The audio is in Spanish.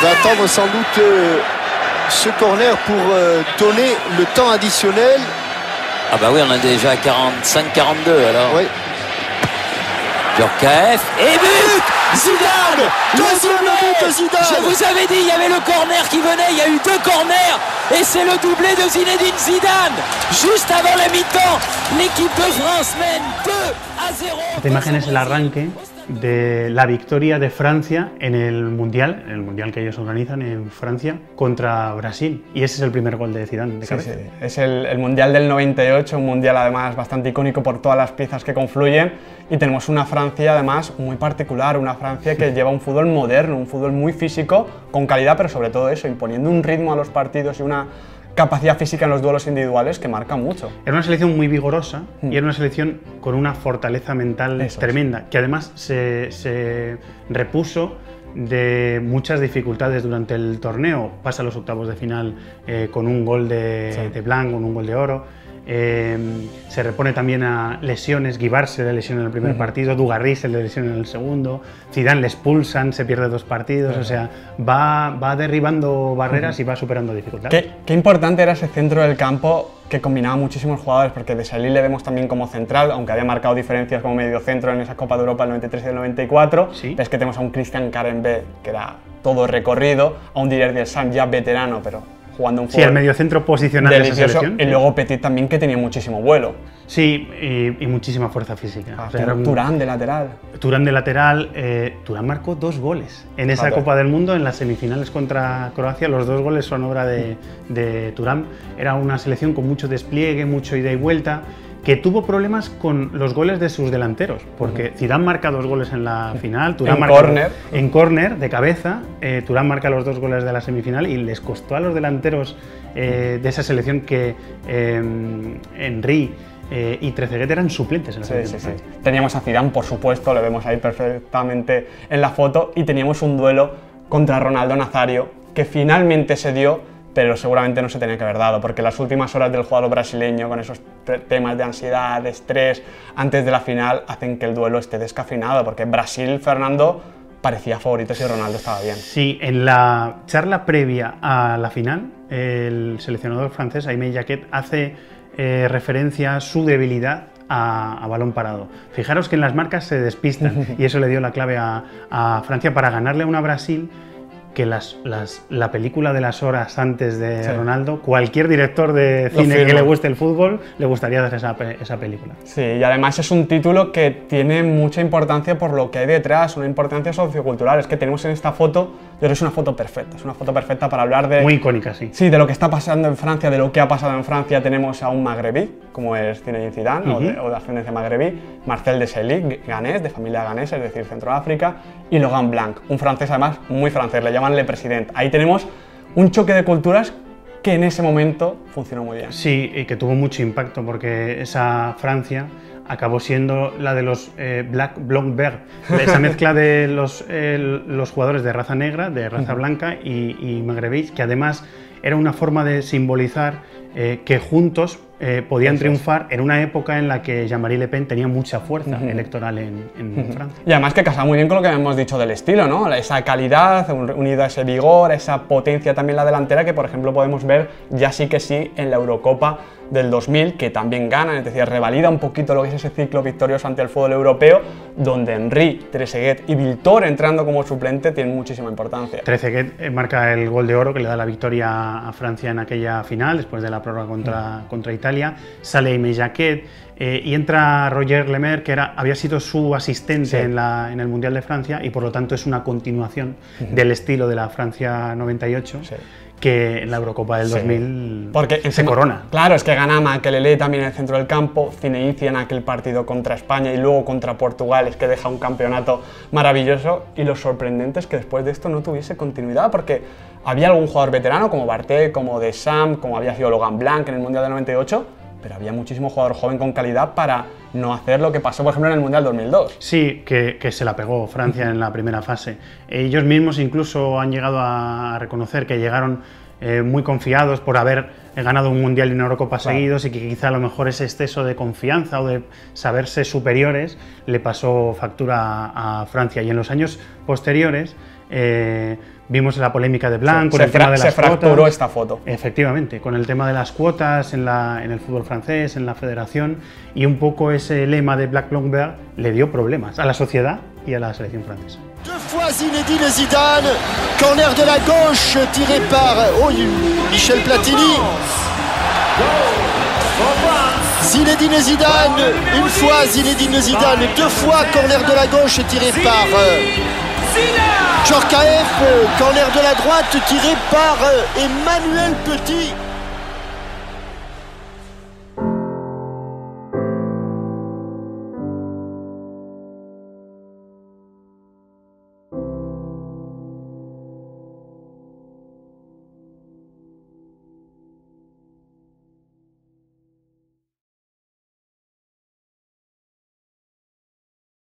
Va attendre sans doute ce corner pour donner le temps additionnel. Ah bah oui, on est déjà à 45-42 alors. Oui. Djorkaeff et but Zidane. Deuxième but de Zidane. Je vous avais dit, il y avait le corner qui venait, il y a eu 2 corners et c'est le doublé de Zinedine Zidane. Juste avant la mi-temps, l'équipe de France mène 2-0. Esta imagen es el arranque de la victoria de Francia en el Mundial que ellos organizan en Francia contra Brasil. Y ese es el primer gol de Zidane de cabeza. Sí, sí. Es el Mundial del 98, un Mundial además bastante icónico por todas las piezas que confluyen. Y tenemos una Francia además muy particular, una Francia que lleva un fútbol moderno, un fútbol muy físico, con calidad, pero sobre todo eso, imponiendo un ritmo a los partidos y una capacidad física en los duelos individuales que marca mucho. Era una selección muy vigorosa y era una selección con una fortaleza mental tremenda, que además se repuso de muchas dificultades durante el torneo. Pasa a los octavos de final con un gol de Blanc, con un gol de oro. Se repone también a lesiones. Guibart se le lesiona en el primer partido, Dugarry se le lesiona en el segundo, Zidane le expulsan, se pierde 2 partidos, o sea, va derribando barreras y va superando dificultades. Qué importante era ese centro del campo que combinaba muchísimos jugadores, porque Desailly le vemos también como central, aunque había marcado diferencias como medio centro en esa Copa de Europa del 93 y del 94. Sí. Es que tenemos a un Christian Carenbé, que era todo recorrido, a un Didier Deschamps ya veterano, pero jugando un fútbol. Sí, el mediocentro posicional delicioso, de esa selección. Y luego Petit también, que tenía muchísimo vuelo. Sí, y muchísima fuerza física. O sea, Turán de lateral. Turán de lateral. Turán marcó 2 goles en esa Copa del Mundo, en las semifinales contra Croacia. Los 2 goles son obra de Turán. Era una selección con mucho despliegue, mucho ida y vuelta, que tuvo problemas con los goles de sus delanteros, porque Zidane marca 2 goles en la final, Turán marca en córner de cabeza, Turán marca los 2 goles de la semifinal y les costó a los delanteros de esa selección que Henry y Trezeguet eran suplentes en la selección. Sí. Teníamos a Zidane, por supuesto, lo vemos ahí perfectamente en la foto, y teníamos un duelo contra Ronaldo Nazario que finalmente se dio, pero seguramente no se tenía que haber dado, porque las últimas horas del jugador brasileño, con esos temas de ansiedad, de estrés, antes de la final, hacen que el duelo esté descafeinado, porque Brasil, Fernando, parecía favorito si Ronaldo estaba bien. Sí, en la charla previa a la final, el seleccionador francés, Aimé Jacquet, hace referencia a su debilidad a balón parado. Fijaros que en las marcas se despistan y eso le dio la clave a Francia para ganarle a una Brasil que la película de las horas antes de Ronaldo, cualquier director de cine que le guste el fútbol, le gustaría hacer esa película. Sí, y además es un título que tiene mucha importancia por lo que hay detrás, una importancia sociocultural. Es que tenemos en esta foto, yo creo que es una foto perfecta, es una foto perfecta para hablar de... Muy icónica, sí. Sí, de lo que está pasando en Francia, de lo que ha pasado en Francia. Tenemos a un magrebí, como es Zinedine Zidane, o de ascendencia magrebí, Marcel Desailly, ganés, de familia ganesa, es decir, Centroáfrica, y Laurent Blanc, un francés además muy francés, le llaman Le President. Ahí tenemos un choque de culturas que en ese momento funcionó muy bien. Sí, y que tuvo mucho impacto, porque esa Francia acabó siendo la de los Black Blonde Vert, esa mezcla de los jugadores de raza negra, de raza blanca y magrebíes, que además era una forma de simbolizar que juntos podían triunfar en una época en la que Jean-Marie Le Pen tenía mucha fuerza electoral en Francia. Y además que casaba muy bien con lo que hemos dicho del estilo, ¿no? Esa calidad unida a ese vigor, esa potencia también la delantera, que por ejemplo podemos ver ya sí que sí en la Eurocopa del 2000, que también ganan, es decir, revalida un poquito lo que es ese ciclo victorioso ante el fútbol europeo, donde Henry, Trezeguet y Viltor entrando como suplente tienen muchísima importancia. Trezeguet marca el gol de oro que le da la victoria a Francia en aquella final, después de la prórroga contra Italia. Sale Aimé Jacquet y entra Roger Lemaire, que había sido su asistente en el Mundial de Francia, y por lo tanto es una continuación del estilo de la Francia 98. Que en la Eurocopa del 2000 porque se corona. Claro, es que gana Makelele también en el centro del campo, Zinedine en aquel partido contra España y luego contra Portugal, es que deja un campeonato maravilloso, y lo sorprendente es que después de esto no tuviese continuidad, porque había algún jugador veterano como Barté, como Deschamps, como había sido Laurent Blanc en el Mundial del 98, pero había muchísimo jugador joven con calidad para no hacer lo que pasó, por ejemplo, en el Mundial 2002. Sí, que se la pegó Francia en la primera fase. Ellos mismos incluso han llegado a reconocer que llegaron muy confiados por haber ganado un Mundial y una Eurocopa seguidos, y que quizá a lo mejor ese exceso de confianza o de saberse superiores le pasó factura a Francia. Y en los años posteriores vimos la polémica de Blanc con el tema de las cuotas. Se fracturó esta foto. Efectivamente, con el tema de las cuotas en el fútbol francés, en la federación, y un poco ese lema de Black Blomberg le dio problemas a la sociedad y a la selección francesa. Deux fois Zinedine Zidane, corner de la gauche tiré par Michel Platini. Zinedine Zidane, une fois Zinedine Zidane, deux fois corner de la gauche tiré par Djorkaeff, corner de la droite tiré par Emmanuel Petit.